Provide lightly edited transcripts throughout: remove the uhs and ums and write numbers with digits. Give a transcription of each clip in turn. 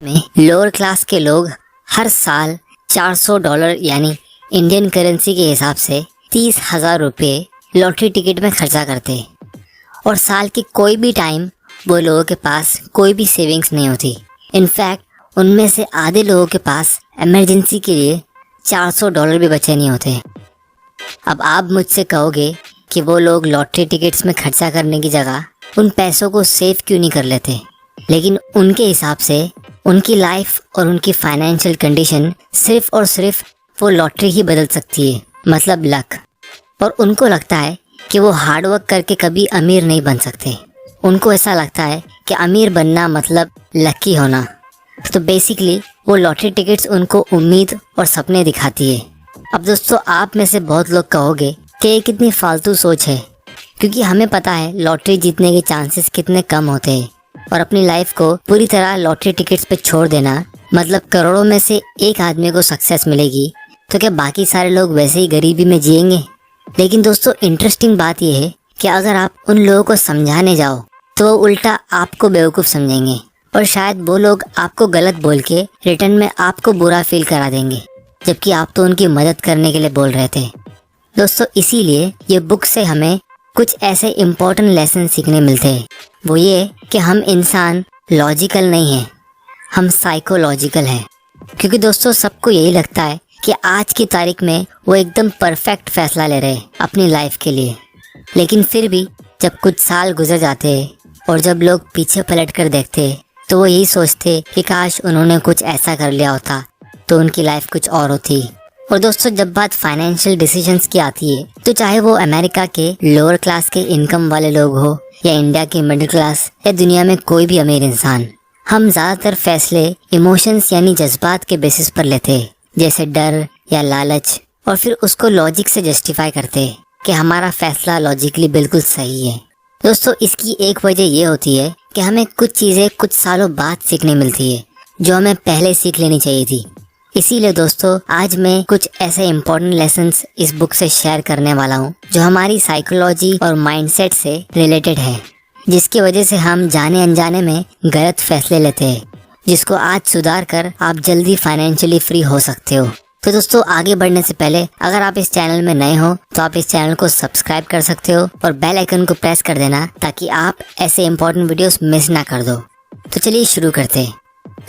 में lower class के लोग हर साल $400 यानी इंडियन करेंसी के हिसाब से 30,000 रुपये लॉटरी टिकट में खर्चा करते और साल के कोई भी टाइम वो लोगों के पास कोई भी सेविंग्स नहीं होती। इनफैक्ट उनमें से आधे लोगों के पास इमरजेंसी के लिए $400 भी बचे नहीं होते। अब आप मुझसे कहोगे कि वो लोग लॉटरी टिकट्स में खर्चा करने की जगह उन पैसों को सेव क्यों नहीं कर लेते, लेकिन उनके हिसाब से उनकी लाइफ और उनकी फाइनेंशियल कंडीशन सिर्फ और सिर्फ वो लॉटरी ही बदल सकती है, मतलब लक। और उनको लगता है कि वो हार्ड वर्क करके कभी अमीर नहीं बन सकते। उनको ऐसा लगता है कि अमीर बनना मतलब लकी होना। तो बेसिकली वो लॉटरी टिकट्स उनको उम्मीद और सपने दिखाती है। अब दोस्तों, आप में से बहुत लोग कहोगे कि ये कितनी फालतू सोच है, क्योंकि हमें पता है लॉटरी जीतने के चांसेस कितने कम होते हैं और अपनी लाइफ को पूरी तरह लॉटरी टिकट्स पे छोड़ देना मतलब करोड़ों में से एक आदमी को सक्सेस मिलेगी, तो क्या बाकी सारे लोग वैसे ही गरीबी में जिएंगे? लेकिन दोस्तों, इंटरेस्टिंग बात यह है कि अगर आप उन लोगों को समझाने जाओ तो वो उल्टा आपको बेवकूफ़ समझेंगे और शायद वो लोग आपको गलत बोल के रिटर्न में आपको बुरा फील करा देंगे, जबकि आप तो उनकी मदद करने के लिए बोल रहे थे। दोस्तों, इसीलिए ये बुक से हमें कुछ ऐसे इम्पोर्टेंट लेसन सीखने मिलते हैं। वो ये कि हम इंसान लॉजिकल नहीं हैं, हम साइकोलॉजिकल हैं। क्योंकि दोस्तों, सबको यही लगता है कि आज की तारीख में वो एकदम परफेक्ट फैसला ले रहे हैं अपनी लाइफ के लिए, लेकिन फिर भी जब कुछ साल गुजर जाते हैं और जब लोग पीछे पलट कर देखते हैं तो वो यही सोचते कि काश उन्होंने कुछ ऐसा कर लिया होता तो उनकी लाइफ कुछ और होती। और दोस्तों, जब बात फाइनेंशियल डिसीजंस की आती है तो चाहे वो अमेरिका के लोअर क्लास के इनकम वाले लोग हो या इंडिया के मिडिल क्लास या दुनिया में कोई भी अमीर इंसान, हम ज़्यादातर फैसले इमोशंस यानी जज्बात के बेसिस पर लेते हैं, जैसे डर या लालच, और फिर उसको लॉजिक से जस्टिफाई करते हैं कि हमारा फैसला लॉजिकली बिल्कुल सही है। दोस्तों, इसकी एक वजह ये होती है कि हमें कुछ चीज़ें कुछ सालों बाद सीखने मिलती है जो हमें पहले सीख लेनी चाहिए थी। इसीलिए दोस्तों, आज मैं कुछ ऐसे इम्पोर्टेंट लेसन्स इस बुक से शेयर करने वाला हूँ जो हमारी साइकोलॉजी और माइंडसेट से रिलेटेड है, जिसकी वजह से हम जाने अनजाने में गलत फैसले लेते हैं, जिसको आज सुधार कर आप जल्दी फाइनेंशियली फ्री हो सकते हो। तो दोस्तों, आगे बढ़ने से पहले अगर आप इस चैनल में नए हो तो आप इस चैनल को सब्सक्राइब कर सकते हो और बेल आइकन को प्रेस कर देना ताकि आप ऐसे इम्पोर्टेंट वीडियोस मिस ना कर दो। तो चलिए शुरू करते हैं।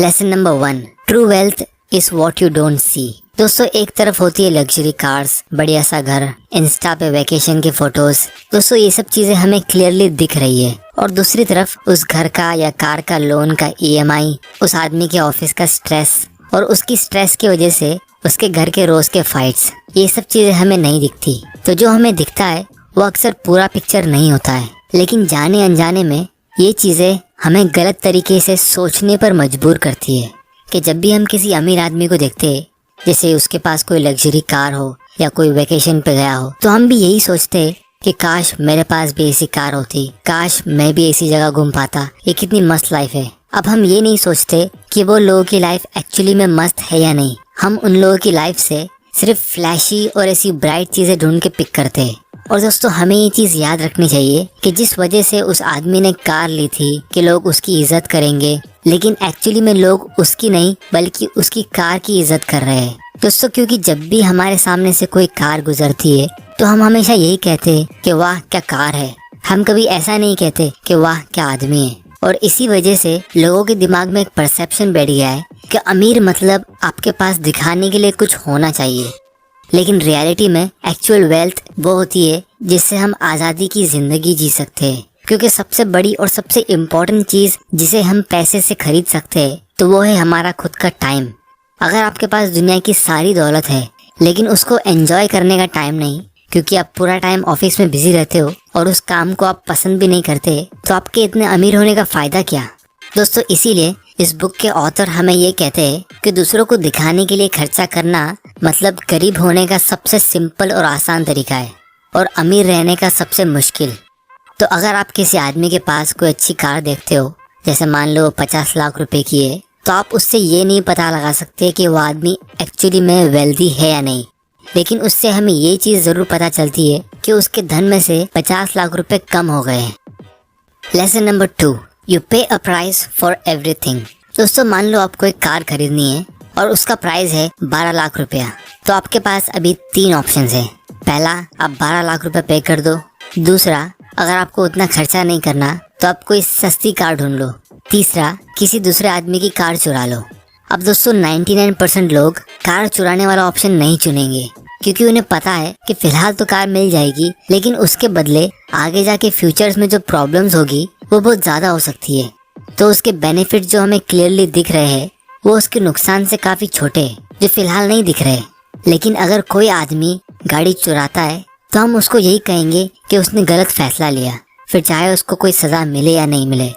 Lesson number 1, true wealth is what you don't see. दोस्तों, एक तरफ होती है लग्जरी कार्स, बढ़िया सा घर, इंस्टा पे वैकेशन की फोटोज। दोस्तों, ये सब चीजें हमें क्लियरली दिख रही है, और दूसरी तरफ उस घर का या कार का लोन का EMI, उस आदमी के ऑफिस का स्ट्रेस और उसकी स्ट्रेस की वजह से उसके घर के रोज के फाइट्स, ये सब चीजें हमें नहीं दिखती। तो जो हमें दिखता है वो अक्सर पूरा पिक्चर नहीं होता है, लेकिन जाने अनजाने में ये चीजें हमें गलत तरीके से सोचने पर मजबूर करती है कि जब भी हम किसी अमीर आदमी को देखते हैं, जैसे उसके पास कोई लग्जरी कार हो या कोई वेकेशन पे गया हो, तो हम भी यही सोचते हैं कि काश मेरे पास भी ऐसी कार होती, काश मैं भी ऐसी जगह घूम पाता, ये कितनी मस्त लाइफ है। अब हम ये नहीं सोचते कि वो लोगों की लाइफ एक्चुअली में मस्त है या नहीं। हम उन लोगों की लाइफ से सिर्फ फ्लैशी और ऐसी ब्राइट चीजें ढूंढ के पिक करते हैं। और दोस्तों, हमें ये चीज याद रखनी चाहिए कि जिस वजह से उस आदमी ने कार ली थी कि लोग उसकी इज्जत करेंगे, लेकिन एक्चुअली में लोग उसकी नहीं बल्कि उसकी कार की इज्जत कर रहे हैं। दोस्तों, क्योंकि जब भी हमारे सामने से कोई कार गुजरती है तो हम हमेशा यही कहते हैं कि वाह क्या कार है। हम कभी ऐसा नहीं कहते कि वाह क्या आदमी है। और इसी वजह से लोगों के दिमाग में एक परसेप्शन बैठ गया है कि अमीर मतलब आपके पास दिखाने के लिए कुछ होना चाहिए, लेकिन रियलिटी में एक्चुअल वेल्थ वो होती है जिससे हम आज़ादी की ज़िंदगी जी सकते हैं। क्योंकि सबसे बड़ी और सबसे इम्पोर्टेंट चीज़ जिसे हम पैसे से खरीद सकते हैं तो वो है हमारा खुद का टाइम। अगर आपके पास दुनिया की सारी दौलत है लेकिन उसको एंजॉय करने का टाइम नहीं, क्योंकि आप पूरा टाइम ऑफिस में बिजी रहते हो और उस काम को आप पसंद भी नहीं करते, तो आपके इतने अमीर होने का फ़ायदा क्या? दोस्तों, इसीलिए इस बुक के ऑथर हमें ये कहते हैं कि दूसरों को दिखाने के लिए खर्चा करना मतलब गरीब होने का सबसे सिंपल और आसान तरीका है और अमीर रहने का सबसे मुश्किल। तो अगर आप किसी आदमी के पास कोई अच्छी कार देखते हो, जैसे मान लो 50 लाख रुपए की है, तो आप उससे ये नहीं पता लगा सकते कि वो आदमी एक्चुअली में वेल्दी है या नहीं, लेकिन उससे हमें ये चीज़ ज़रूर पता चलती है कि उसके धन में से 50 लाख रुपए कम हो गए हैं। लेसन नंबर 2, यू पे अ प्राइस फॉर एवरीथिंग। दोस्तों मान लो आपको एक कार खरीदनी है और उसका प्राइस है 12 लाख रुपया। तो आपके पास अभी 3 ऑप्शंस हैं। पहला, आप 12 लाख रुपए पे कर दो। दूसरा, अगर आपको उतना खर्चा नहीं करना तो आप कोई सस्ती कार ढूंढ लो। तीसरा, किसी दूसरे आदमी की कार चुरा लो। अब दोस्तों 99% लोग कार चुराने वाला ऑप्शन नहीं चुनेंगे, क्योंकि उन्हें पता है कि फिलहाल तो कार मिल जाएगी, लेकिन उसके बदले आगे जाके फ्यूचर्स में जो प्रॉब्लम्स होगी वो बहुत ज़्यादा हो सकती है। तो उसके बेनिफिट जो हमें क्लियरली दिख रहे हैं वो उसके नुकसान से काफ़ी छोटे हैं, जो फिलहाल नहीं दिख रहे। लेकिन अगर कोई आदमी गाड़ी चुराता है तो हम उसको यही कहेंगे कि उसने गलत फैसला लिया, फिर चाहे उसको कोई सज़ा मिले या नहीं मिले,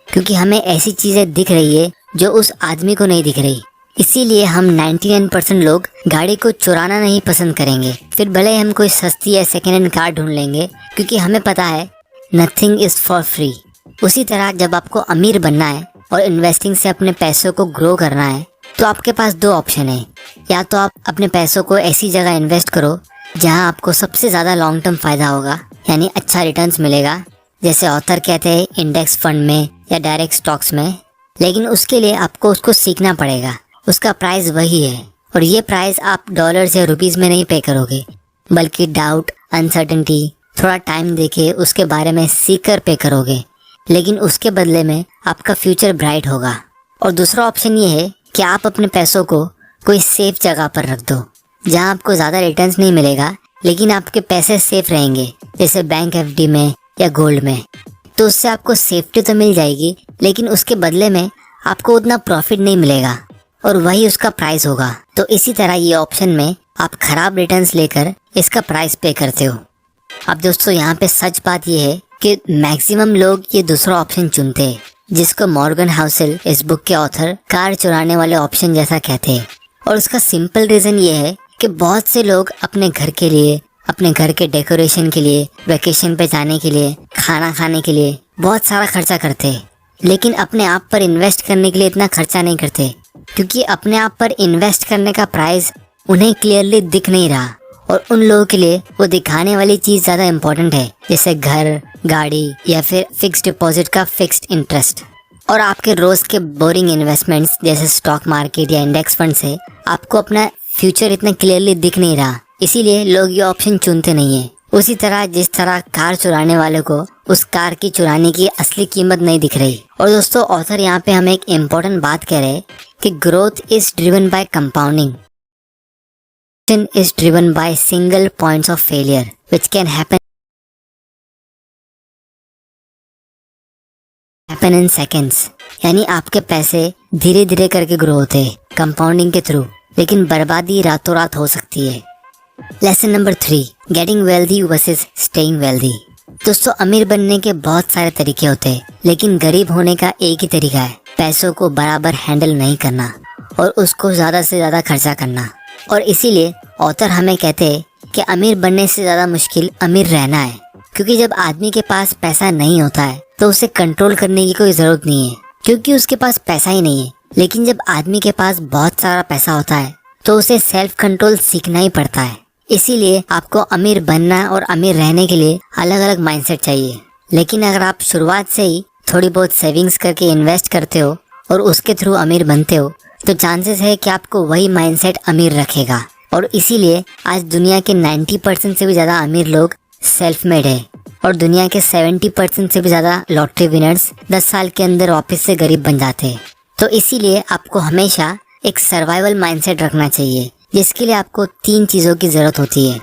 क्योंकि हमें ऐसी चीज़ें दिख रही है जो उस आदमी को नहीं दिख रही। इसीलिए हम 99% लोग गाड़ी को चुराना नहीं पसंद करेंगे, फिर भले हम कोई सस्ती या सेकेंड हैंड कार ढूंढ लेंगे, क्योंकि हमें पता है नथिंग इज़ फॉर फ्री। उसी तरह जब आपको अमीर बनना है और इन्वेस्टिंग से अपने पैसों को ग्रो करना है तो आपके पास 2 ऑप्शन है। या तो आप अपने पैसों को ऐसी जगह इन्वेस्ट करो जहां आपको सबसे ज़्यादा लॉन्ग टर्म फ़ायदा होगा, यानी अच्छा रिटर्न्स मिलेगा, जैसे ऑथर कहते हैं इंडेक्स फंड में या डायरेक्ट स्टॉक्स में। लेकिन उसके लिए आपको उसको सीखना पड़ेगा। उसका प्राइस वही है, और ये प्राइस आप डॉलर्स या रुपीस में नहीं पे करोगे, बल्कि डाउट, अनसर्टेनिटी, थोड़ा टाइम देके उसके बारे में सीख कर पे करोगे। लेकिन उसके बदले में आपका फ्यूचर ब्राइट होगा। और दूसरा ऑप्शन ये है कि आप अपने पैसों को कोई सेफ जगह पर रख दो, जहां आपको ज़्यादा रिटर्न्स नहीं मिलेगा, लेकिन आपके पैसे सेफ रहेंगे, जैसे बैंक एफडी में या गोल्ड में। तो उससे आपको सेफ्टी तो मिल जाएगी, लेकिन उसके बदले में आपको उतना प्रॉफिट नहीं मिलेगा, और वही उसका प्राइस होगा। तो इसी तरह ये ऑप्शन में आप खराब रिटर्न्स लेकर इसका प्राइस पे करते हो। अब दोस्तों यहाँ पे सच बात ये है कि मैक्सिमम लोग ये दूसरा ऑप्शन चुनते हैं, जिसको मॉर्गन हाउसेल इस बुक के ऑथर कार चुराने वाले ऑप्शन जैसा कहते हैं। और उसका सिंपल रीज़न ये है कि बहुत से लोग अपने घर के लिए, अपने घर के डेकोरेशन के लिए, वेकेशन पे जाने के लिए, खाना खाने के लिए बहुत सारा खर्चा करते हैं, लेकिन अपने आप पर इन्वेस्ट करने के लिए इतना खर्चा नहीं करते, क्योंकि अपने आप पर इन्वेस्ट करने का प्राइस उन्हें क्लियरली दिख नहीं रहा। और उन लोगों के लिए वो दिखाने वाली चीज़ ज़्यादा इम्पोर्टेंट है, जैसे घर, गाड़ी या फिर फिक्स्ड डिपॉजिट का फिक्स्ड इंटरेस्ट। और आपके रोज़ के बोरिंग इन्वेस्टमेंट्स जैसे स्टॉक मार्केट या इंडेक्स फंड से आपको अपना फ्यूचर इतना क्लियरली दिख नहीं रहा, इसीलिए लोग ये ऑप्शन चुनते नहीं है। उसी तरह जिस तरह कार चुराने वाले को उस कार की चुराने की असली कीमत नहीं दिख रही। और दोस्तों ऑथर यहाँ पे हमें एक इम्पोर्टेंट बात कह रहे हैं कि growth is driven by compounding is driven by single points of failure which can happen in seconds। यानी आपके पैसे धीरे धीरे करके ग्रो होते हैं कंपाउंडिंग के थ्रू, लेकिन बर्बादी रातों रात हो सकती है। Lesson number 3, getting wealthy versus staying wealthy. दोस्तों अमीर बनने के बहुत सारे तरीके होते हैं, लेकिन गरीब होने का एक ही तरीका है, पैसों को बराबर हैंडल नहीं करना और उसको ज़्यादा से ज़्यादा खर्चा करना। और इसीलिए ऑथर हमें कहते हैं कि अमीर बनने से ज़्यादा मुश्किल अमीर रहना है, क्योंकि जब आदमी के पास पैसा नहीं होता है तो उसे कंट्रोल करने की कोई ज़रूरत नहीं है, क्योंकि उसके पास पैसा ही नहीं है। लेकिन जब आदमी के पास बहुत सारा पैसा होता है तो उसे सेल्फ कंट्रोल सीखना ही पड़ता है। इसीलिए आपको अमीर बनना और अमीर रहने के लिए अलग अलग माइंडसेट चाहिए। लेकिन अगर आप शुरुआत से ही थोड़ी बहुत सेविंग्स करके इन्वेस्ट करते हो और उसके थ्रू अमीर बनते हो तो चांसेस है कि आपको वही माइंडसेट अमीर रखेगा। और इसीलिए आज दुनिया के 90% से भी ज़्यादा अमीर लोग सेल्फ मेड है, और दुनिया के 70% से भी ज़्यादा लॉटरी विनर्स 10 साल के अंदर वापस से गरीब बन जाते हैं। तो इसीलिए आपको हमेशा एक सर्वाइवल माइंडसेट रखना चाहिए, जिसके लिए आपको 3 चीज़ों की ज़रूरत होती है।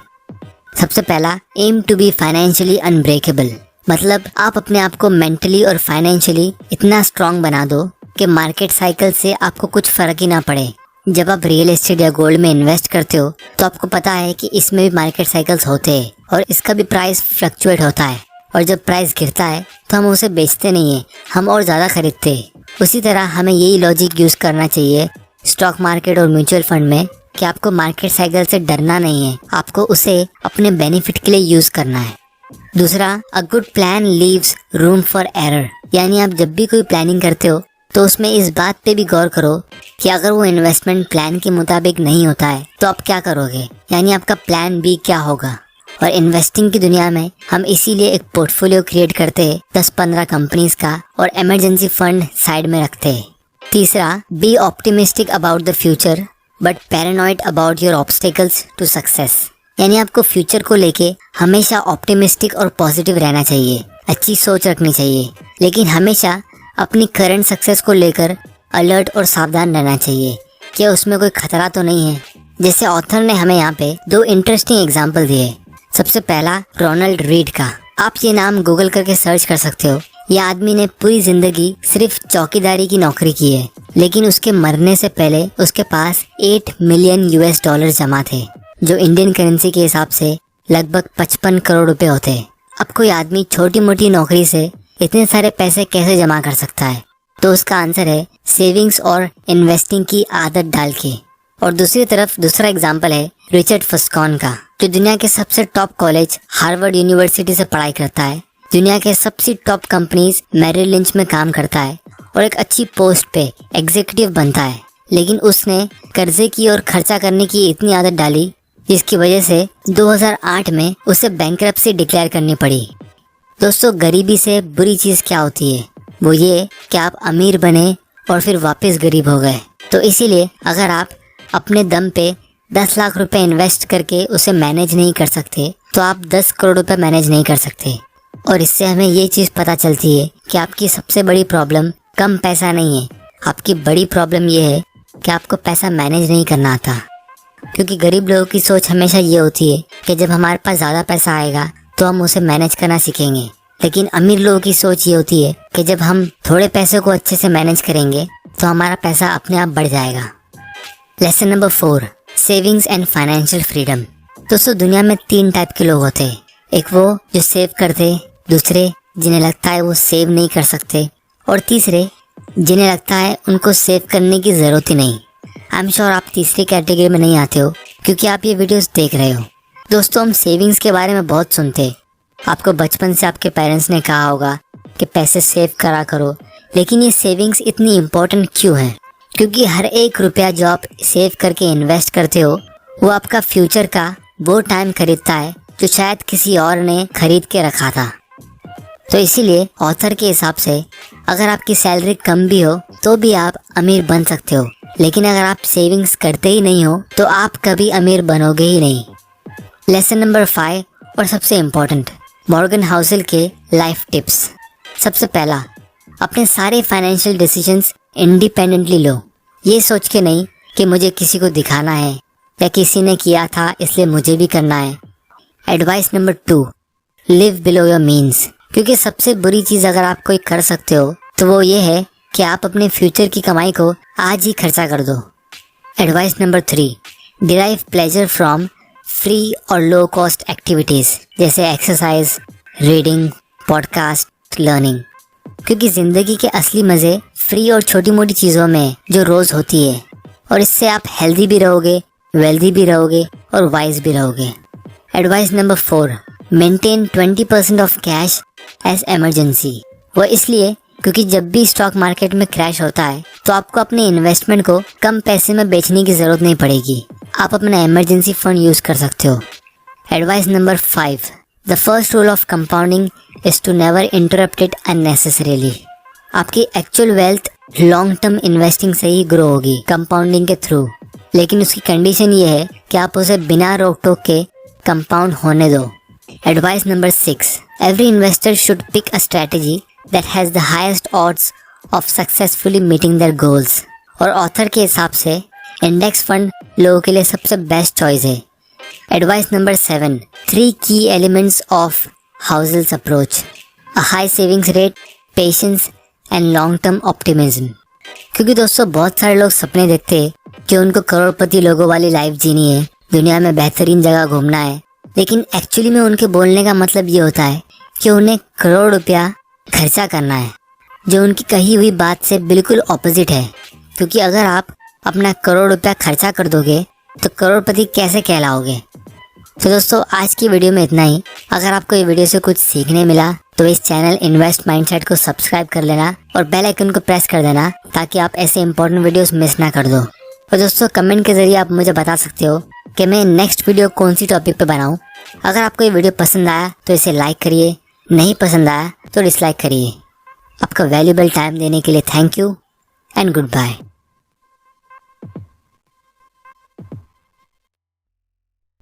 सबसे पहला, aim to be financially unbreakable. मतलब आप अपने आप को मेंटली और फाइनेंशियली इतना स्ट्रांग बना दो कि मार्केट साइकिल से आपको कुछ फ़र्क ही ना पड़े। जब आप रियल एस्टेट या गोल्ड में इन्वेस्ट करते हो तो आपको पता है कि इसमें भी मार्केट साइकिल्स होते हैं और इसका भी प्राइस फ्लक्चुएट होता है, और जब प्राइस गिरता है तो हम उसे बेचते नहीं हैं, हम और ज़्यादा खरीदते हैं। उसी तरह हमें यही लॉजिक यूज़ करना चाहिए स्टॉक मार्केट और म्यूचुअल फंड में कि आपको मार्केट साइकिल से डरना नहीं है, आपको उसे अपने बेनिफिट के लिए यूज़ करना है। दूसरा, a good plan leaves room for error. यानी आप जब भी कोई प्लानिंग करते हो तो उसमें इस बात पे भी गौर करो कि अगर वो इन्वेस्टमेंट प्लान के मुताबिक नहीं होता है तो आप क्या करोगे, यानी आपका प्लान बी क्या होगा। और इन्वेस्टिंग की दुनिया में हम इसीलिए एक पोर्टफोलियो क्रिएट करते हैं 10-15 कंपनीज का, और इमरजेंसी फंड साइड में रखते हैं। तीसरा, be optimistic about the future but paranoid about your obstacles to success. यानी आपको फ्यूचर को लेके हमेशा ऑप्टिमिस्टिक और पॉजिटिव रहना चाहिए, अच्छी सोच रखनी चाहिए, लेकिन हमेशा अपनी करंट सक्सेस को लेकर अलर्ट और सावधान रहना चाहिए कि उसमें कोई खतरा तो नहीं है। जैसे ऑथर ने हमें यहाँ पे 2 इंटरेस्टिंग एग्जाम्पल दिए। सबसे पहला, रोनाल्ड रीड का। आप ये नाम गूगल करके सर्च कर सकते हो। यह आदमी ने पूरी जिंदगी सिर्फ चौकीदारी की नौकरी की है, लेकिन उसके मरने से पहले उसके पास 8 मिलियन US$ जमा थे, जो इंडियन करेंसी के हिसाब से लगभग 55 करोड़ रुपए होते हैं। अब कोई आदमी छोटी मोटी नौकरी से इतने सारे पैसे कैसे जमा कर सकता है? तो उसका आंसर है सेविंग्स और इन्वेस्टिंग की आदत डाल के। और दूसरी तरफ दूसरा एग्जाम्पल है रिचर्ड फस्कॉन का, जो दुनिया के सबसे टॉप कॉलेज हार्वर्ड यूनिवर्सिटी से पढ़ाई करता है, दुनिया के सबसे टॉप कंपनीज मैरिल लिंच में काम करता है और एक अच्छी पोस्ट पे एग्जीक्यूटिव बनता है। लेकिन उसने कर्जे की और खर्चा करने की इतनी आदत डाली जिसकी वजह से 2008 में उसे बैंकरप्सी डिक्लेयर करनी पड़ी। दोस्तों, गरीबी से बुरी चीज़ क्या होती है? वो ये कि आप अमीर बने और फिर वापस गरीब हो गए। तो इसीलिए अगर आप अपने दम पे 10 लाख रुपए इन्वेस्ट करके उसे मैनेज नहीं कर सकते, तो आप 10 करोड़ रुपए मैनेज नहीं कर सकते। और इससे हमें ये चीज़ पता चलती है कि आपकी सबसे बड़ी प्रॉब्लम कम पैसा नहीं है, आपकी बड़ी प्रॉब्लम ये है कि आपको पैसा मैनेज नहीं करना आता। क्योंकि गरीब लोगों की सोच हमेशा ये होती है कि जब हमारे पास ज़्यादा पैसा आएगा तो हम उसे मैनेज करना सीखेंगे, लेकिन अमीर लोगों की सोच ये होती है कि जब हम थोड़े पैसे को अच्छे से मैनेज करेंगे तो हमारा पैसा अपने आप बढ़ जाएगा। Lesson number 4, savings and financial freedom. दोस्तों, दुनिया में 3 टाइप के लोग होते हैं। एक वो जो सेव करते, दूसरे जिन्हें लगता है वो सेव नहीं कर सकते, और तीसरे जिन्हें लगता है उनको सेव करने की ज़रूरत ही नहीं। आई एम श्योर आप तीसरी कैटेगरी में नहीं आते हो क्योंकि आप ये वीडियोस देख रहे हो। दोस्तों, हम सेविंग्स के बारे में बहुत सुनते। आपको बचपन से आपके पेरेंट्स ने कहा होगा कि पैसे सेव करा करो, लेकिन ये सेविंग्स इतनी इम्पोर्टेंट क्यों है? क्योंकि हर एक रुपया जो आप सेव करके इन्वेस्ट करते हो वो आपका फ्यूचर का वो टाइम खरीदता है जो शायद किसी और ने खरीद के रखा था। तो इसीलिए ऑथर के हिसाब से अगर आपकी सैलरी कम भी हो तो भी आप अमीर बन सकते हो, लेकिन अगर आप सेविंग्स करते ही नहीं हो तो आप कभी अमीर बनोगे ही नहीं। लेसन नंबर 5 और सबसे इम्पोर्टेंट, मॉर्गन हाउसल के लाइफ टिप्स। सबसे पहला, अपने सारे फाइनेंशियल डिसीजंस इंडिपेंडेंटली लो। ये सोच के नहीं कि मुझे किसी को दिखाना है या किसी ने किया था इसलिए मुझे भी करना है। Advice number 2, live below your means. क्योंकि सबसे बुरी चीज़ अगर आप कोई कर सकते हो तो वो ये है कि आप अपने फ्यूचर की कमाई को आज ही खर्चा कर दो। Advice number 3, derive pleasure from free और लो कॉस्ट एक्टिविटीज़ जैसे एक्सरसाइज, रीडिंग, पॉडकास्ट, लर्निंग। क्योंकि ज़िंदगी के असली मज़े फ्री और छोटी मोटी चीज़ों में जो रोज़ होती है, और इससे आप हेल्दी भी रहोगे, वेल्दी भी रहोगे और वाइज भी रहोगे। Advice number 4, maintain 20% of cash as emergency. वो इसलिए क्योंकि जब भी स्टॉक मार्केट में क्रैश होता है तो आपको अपने इन्वेस्टमेंट को कम पैसे में बेचने की ज़रूरत नहीं पड़ेगी, आप अपना इमरजेंसी फंड यूज़ कर सकते हो। Advice number 5, the first rule of compounding is to never interrupt it unnecessarily. आपकी actual wealth long term investing से ही ग्रो होगी, कंपाउंडिंग के थ्रू, लेकिन उसकी कंडीशन ये है कि आप उसे बिना रोक टोक के कंपाउंड होने दो। Advice number 6, every investor should pick a strategy that has the highest odds of successfully meeting their goals। और ऑथर के हिसाब से इंडेक्स फंड लोगों के लिए सबसे बेस्ट चॉइस है। Advice number 7, 3 key elements of Housel's approach: a high savings rate, patience and long term optimism। क्योंकि दोस्तों, बहुत सारे लोग सपने देखते हैं कि उनको करोड़पति लोगों वाली लाइफ जीनी है, दुनिया में बेहतरीन जगह घूमना है, लेकिन एक्चुअली में उनके बोलने का मतलब ये होता है कि उन्हें करोड़ रुपया खर्चा करना है, जो उनकी कही हुई बात से बिल्कुल ऑपोजिट है। क्योंकि अगर आप अपना करोड़ रुपया खर्चा कर दोगे तो करोड़पति कैसे कहलाओगे। तो दोस्तों, आज की वीडियो में इतना ही। अगर आपको ये वीडियो से कुछ सीखने मिला तो इस चैनल इन्वेस्ट माइंडसेट को सब्सक्राइब कर लेना और बेल आइकन को प्रेस कर देना ताकि आप ऐसे इंपॉर्टेंट वीडियोस मिस ना कर दो। और दोस्तों, कमेंट के जरिए आप मुझे बता सकते हो कि मैं नेक्स्ट वीडियो कौन सी टॉपिक पे बनाऊं। अगर आपको ये वीडियो पसंद आया तो इसे लाइक करिए, नहीं पसंद आया तो डिसलाइक करिए। आपका वैल्यूएबल टाइम देने के लिए thank you. And good bye.